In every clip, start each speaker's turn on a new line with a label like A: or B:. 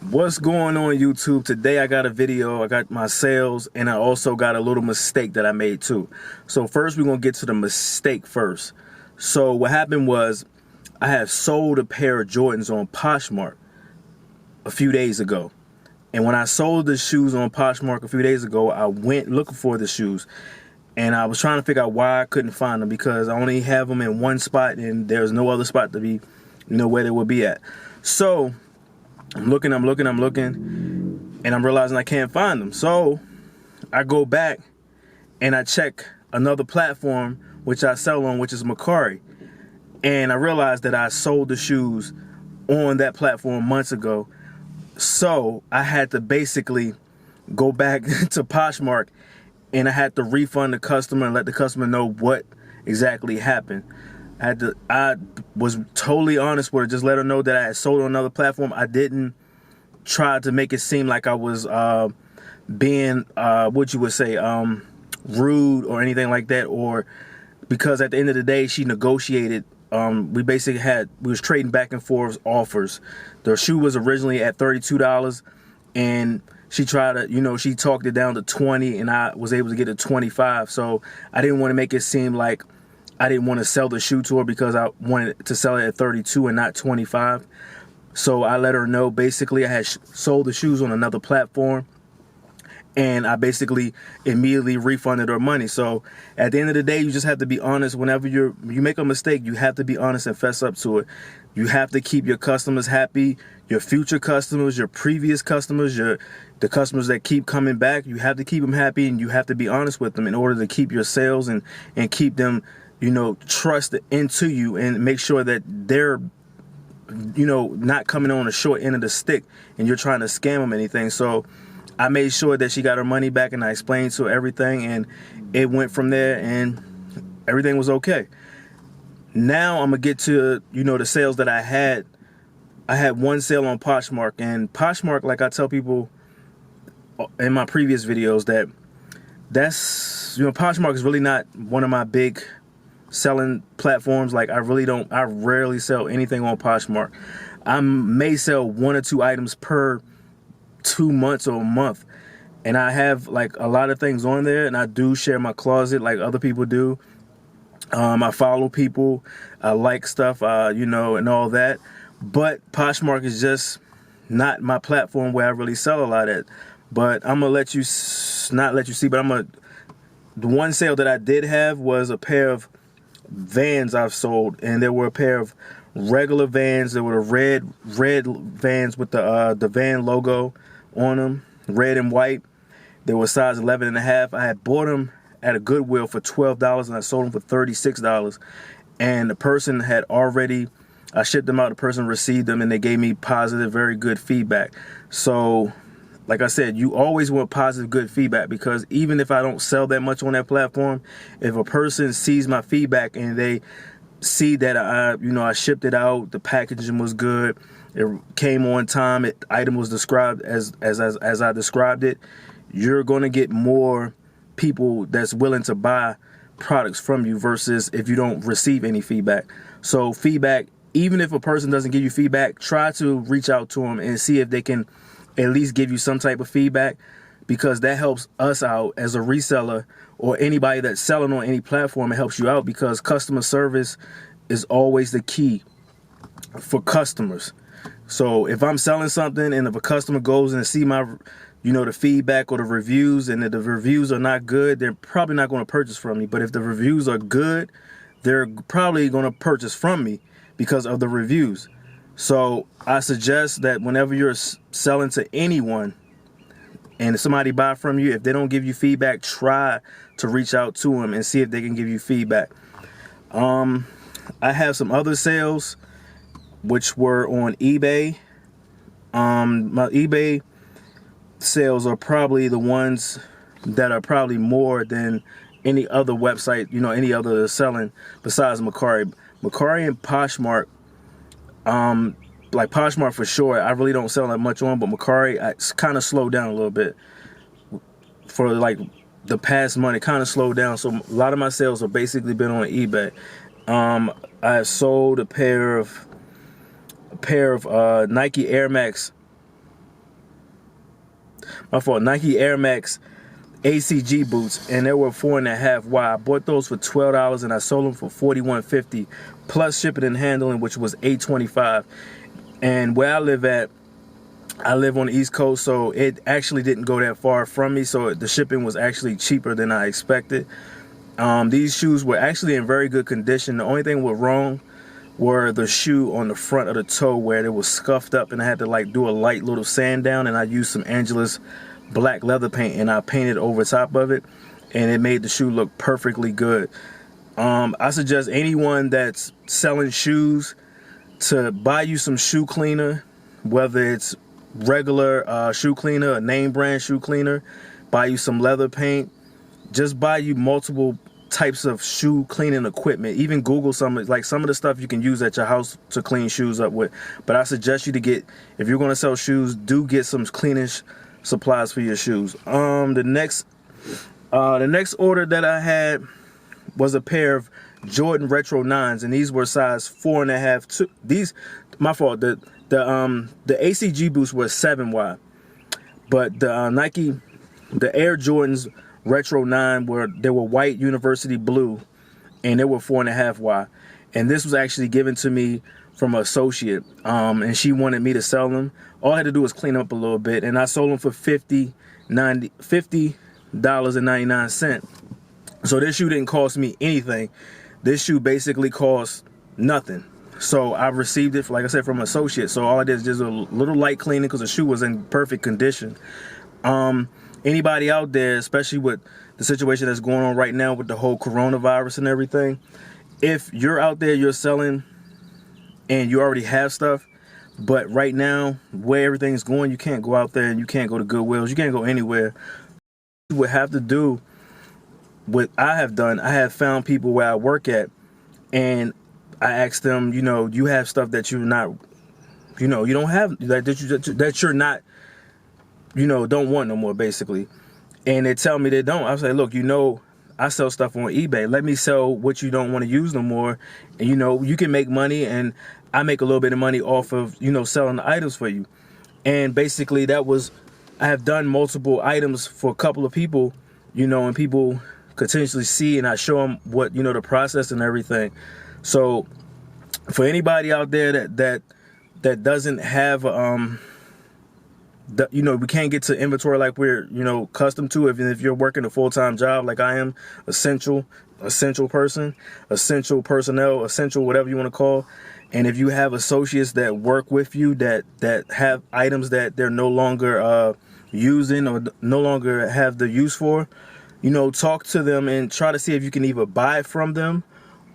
A: What's going on YouTube? Today I got a video, I got my sales, and I also got a little mistake that I made too. So first we're gonna get to the mistake first. So what happened was I had sold a pair of Jordans on Poshmark a few days ago. And when I sold the shoes on Poshmark a few days ago, I went looking for the shoes. And I was trying to figure out why I couldn't find them, because I only have them in one spot and there's no other spot to be, where they would be at. So I'm looking, and I'm realizing I can't find them. So I go back and I check another platform which I sell on, which is Mercari. And I realized that I sold the shoes on that platform months ago. So I had to basically go back to Poshmark and I had to refund the customer and let the customer know what exactly happened. I was totally honest with her, just let her know that I had sold on another platform. I didn't try to make it seem like I was being, what you would say, rude or anything like that, or because at the end of the day, she negotiated. We was trading back and forth offers. The shoe was originally at $32 and she tried to, she talked it down to 20 and I was able to get it 25. So I didn't want to make it seem like I didn't want to sell the shoe to her because I wanted to sell it at 32 and not 25. So I let her know basically I had sold the shoes on another platform, and I basically immediately refunded her money. So at the end of the day, you just have to be honest. Whenever you make a mistake, you have to be honest and fess up to it. You have to keep your customers happy, your future customers, your previous customers, the customers that keep coming back. You have to keep them happy, and you have to be honest with them in order to keep your sales and keep them, trust into you, and make sure that they're, not coming on the short end of the stick and you're trying to scam them anything. So I made sure that she got her money back, and I explained to her everything, and it went from there, and everything was okay. Now I'm gonna get to, the sales that I had. I had one sale on Poshmark, and Poshmark, like I tell people in my previous videos, that's Poshmark is really not one of my big selling platforms. Like I rarely sell anything on Poshmark. I may sell 1 or 2 items per 2 months or a month, and I have like a lot of things on there, and I do share my closet like other people do. I follow people, I like stuff, and all that. But Poshmark is just not my platform where I really sell a lot at. But I'm gonna not let you see, but the one sale that I did have was a pair of Vans I've sold, and there were a pair of regular Vans. There were red Vans with the Van logo on them, red and white. They were size 11.5. I had bought them at a Goodwill for $12 and I sold them for $36. And the person had already, I shipped them out, the person received them, and they gave me positive, very good feedback. So like I said, you always want positive, good feedback, because even if I don't sell that much on that platform, if a person sees my feedback and they see that I shipped it out, the packaging was good, it came on time, the item was described as I described it, you're going to get more people that's willing to buy products from you versus if you don't receive any feedback. So feedback, even if a person doesn't give you feedback, try to reach out to them and see if they can at least give you some type of feedback, because that helps us out as a reseller or anybody that's selling on any platform. It helps you out because customer service is always the key for customers. So if I'm selling something and if a customer goes and see my, the feedback or the reviews, and if the reviews are not good, they're probably not going to purchase from me. But if the reviews are good, they're probably going to purchase from me because of the reviews. So I suggest that whenever you're selling to anyone and somebody buy from you, if they don't give you feedback, try to reach out to them and see if they can give you feedback. I have some other sales which were on eBay. My eBay sales are probably the ones that are probably more than any other website, any other selling besides Mercari. Mercari and Poshmark, like Poshmark for sure, I really don't sell that much on, but Mercari, it's kind of slowed down a little bit. For like the past month, it kind of slowed down. So a lot of my sales have basically been on eBay. I have sold a pair of Nike Air Max my fault, Nike Air Max ACG boots, and they were 4.5 wide. I bought those for $12 and I sold them for $41.50 plus shipping and handling, which was $8.25. And where I live at, I live on the East Coast, so it actually didn't go that far from me, so the shipping was actually cheaper than I expected. These shoes were actually in very good condition. The only thing was wrong were the shoe on the front of the toe where it was scuffed up, and I had to like do a light little sand down, and I used some Angelus black leather paint and I painted over top of it, and it made the shoe look perfectly good. I suggest anyone that's selling shoes to buy you some shoe cleaner, whether it's regular shoe cleaner, a name brand shoe cleaner, buy you some leather paint, just buy you multiple types of shoe cleaning equipment. Even Google some of the stuff you can use at your house to clean shoes up with. But I suggest you to get, if you're going to sell shoes, do get some cleaning supplies for your shoes. The next order that I had was a pair of Jordan Retro 9s, and these were size 4.5. These, my fault. The ACG boots were 7 wide, but the Nike, the Air Jordans Retro 9 were white university blue, and they were 4.5 wide. And this was actually given to me from an associate, and she wanted me to sell them. All I had to do was clean up a little bit, and I sold them for $50.99. So this shoe didn't cost me anything. This shoe basically cost nothing. So I received it, like I said, from an associate. So all I did is just a little light cleaning because the shoe was in perfect condition. Anybody out there, especially with the situation that's going on right now with the whole coronavirus and everything, if you're out there, you're selling and you already have stuff, but right now, where everything's going, you can't go out there and you can't go to Goodwills, you can't go anywhere. You would have to do what I have done. I have found people where I work at, and I asked them, you know, you have stuff that you're not, you know, you don't have, that you're not, you know, don't want no more, basically. And they tell me they don't. I say, look, you know, I sell stuff on eBay. Let me sell what you don't want to use no more. And, you know, you can make money, and I make a little bit of money off of, you know, selling the items for you. And basically that was, I have done multiple items for a couple of people, you know, and people continuously see, and I show them what, you know, the process and everything. So for anybody out there that doesn't have, you know, we can't get to inventory like we're, you know, accustomed to. If you're working a full-time job like I am, essential person, essential personnel, essential whatever you want to call. And if you have associates that work with you that have items that they're no longer using or no longer have the use for, you know, talk to them and try to see if you can either buy it from them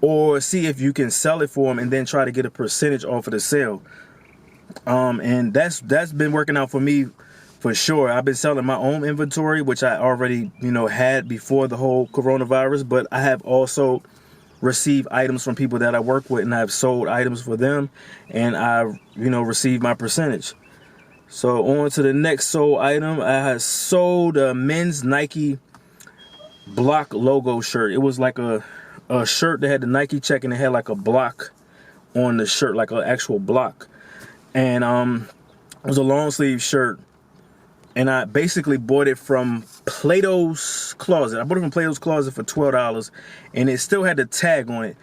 A: or see if you can sell it for them, and then try to get a percentage off of the sale. And that's been working out for me for sure. I've been selling my own inventory, which I already, you know, had before the whole coronavirus, but I have also received items from people that I work with, and I've sold items for them, and I've, you know, received my percentage. So on to the next sold item. I had sold a men's Nike block logo shirt. It was like a shirt that had the Nike check, and it had like a block on the shirt, like an actual block. And it was a long sleeve shirt, and I basically bought it from Plato's Closet. I bought it from Plato's Closet for $12, and it still had the tag on it.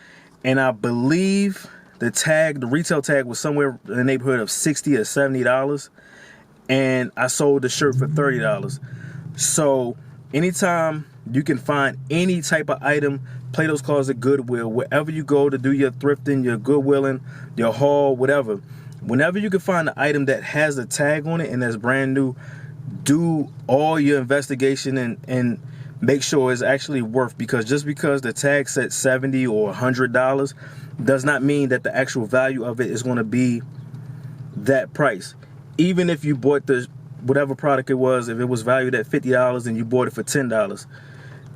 A: And I believe the retail tag was somewhere in the neighborhood of $60 or $70, and I sold the shirt for $30. So anytime you can find any type of item, Plato's Closet, Goodwill, wherever you go to do your thrifting, your Goodwilling, your haul, whatever, whenever you can find an item that has a tag on it and that's brand new, do all your investigation and make sure it's actually worth, because just because the tag said $70 or $100 does not mean that the actual value of it is going to be that price. Even if you bought the whatever product it was, if it was valued at $50 and you bought it for $10,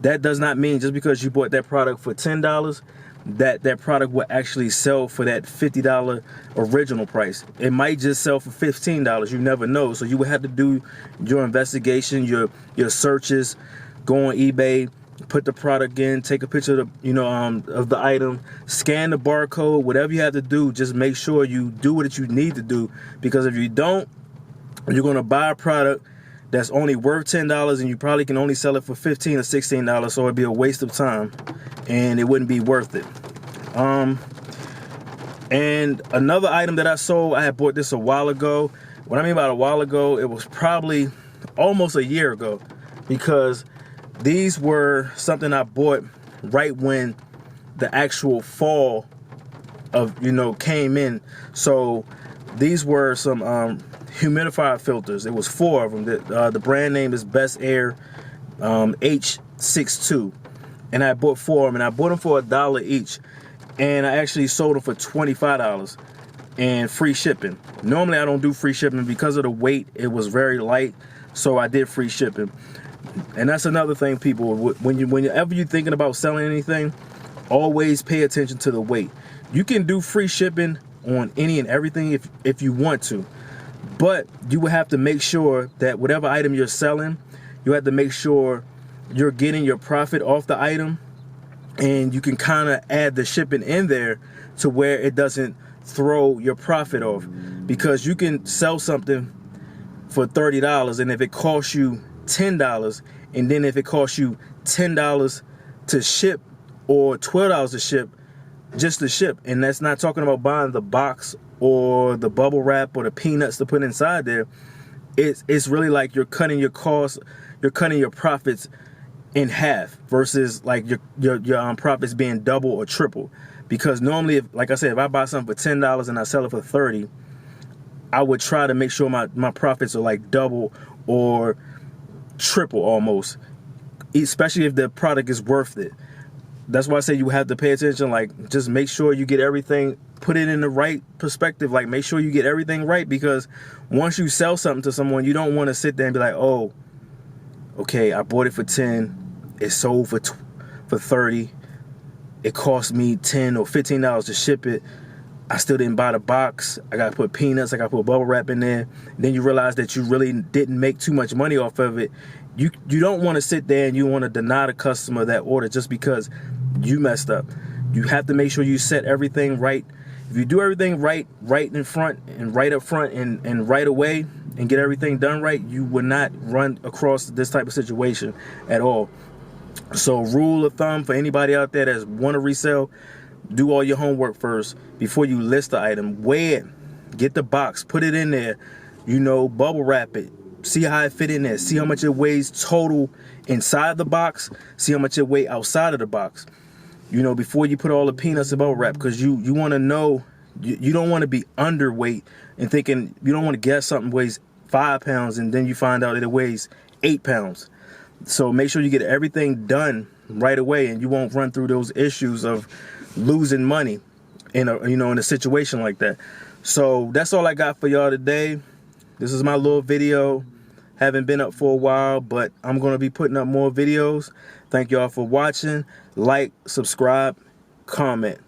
A: that does not mean just because you bought that product for $10 that product will actually sell for that $50 original price. It might just sell for $15. You never know. So you would have to do your investigation, your searches, go on eBay, put the product in, take a picture of the, of the item, scan the barcode, whatever you have to do. Just make sure you do what you need to do, because if you don't, you're going to buy a product that's only worth $10, and you probably can only sell it for $15 or $16, so it'd be a waste of time and it wouldn't be worth it. And another item that I sold, I had bought this a while ago. What I mean by a while ago, it was probably almost a year ago, because these were something I bought right when the actual fall of, you know, came in. So these were some humidifier filters. It was 4 of them. The brand name is Best Air H62, and I bought 4 of them, and I bought them for $1 each, and I actually sold them for $25 and free shipping. Normally I don't do free shipping because of the weight. It was very light, so I did free shipping. And that's another thing, people, whenever you're thinking about selling anything, always pay attention to the weight. You can do free shipping on any and everything if you want to, but you will have to make sure that whatever item you're selling, you have to make sure you're getting your profit off the item, and you can kind of add the shipping in there to where it doesn't throw your profit off. Because you can sell something for $30, and if it costs you $10, and then if it costs you $10 to ship or $12 to ship, just to ship, and that's not talking about buying the box or the bubble wrap or the peanuts to put inside there, it's really like you're cutting your costs, you're cutting your profits in half, versus like your profits being double or triple. Because normally, like I said, if I buy something for $10 and I sell it for $30, I would try to make sure my profits are like double or triple almost, especially if the product is worth it. That's why I say you have to pay attention. Like, just make sure you get everything, put it in the right perspective. Like, make sure you get everything right, because once you sell something to someone, you don't want to sit there and be like, oh, okay, I bought it for 10, it sold for 30, it cost me $10 or $15 to ship it, I still didn't buy the box, I gotta put peanuts, I gotta put bubble wrap in there. Then you realize that you really didn't make too much money off of it. You don't want to sit there and you want to deny the customer that order just because you messed up. You have to make sure you set everything right. If you do everything right in front and right up front and right away and get everything done right, you will not run across this type of situation at all. So rule of thumb for anybody out there that want to resell, do all your homework first before you list the item. Weigh it, get the box, put it in there, you know, bubble wrap it, see how it fit in there, see how much it weighs total inside the box, see how much it weighs outside of the box, you know, before you put all the peanuts and bubble wrap. Because you want to know, you don't want to be underweight and thinking, you don't want to guess something weighs 5 pounds and then you find out that it weighs 8 pounds. So make sure you get everything done right away, and you won't run through those issues of losing money in a situation like that. So that's all I got for y'all today. This is my little video. Haven't been up for a while, but I'm going to be putting up more videos. Thank y'all for watching. Like, subscribe, comment.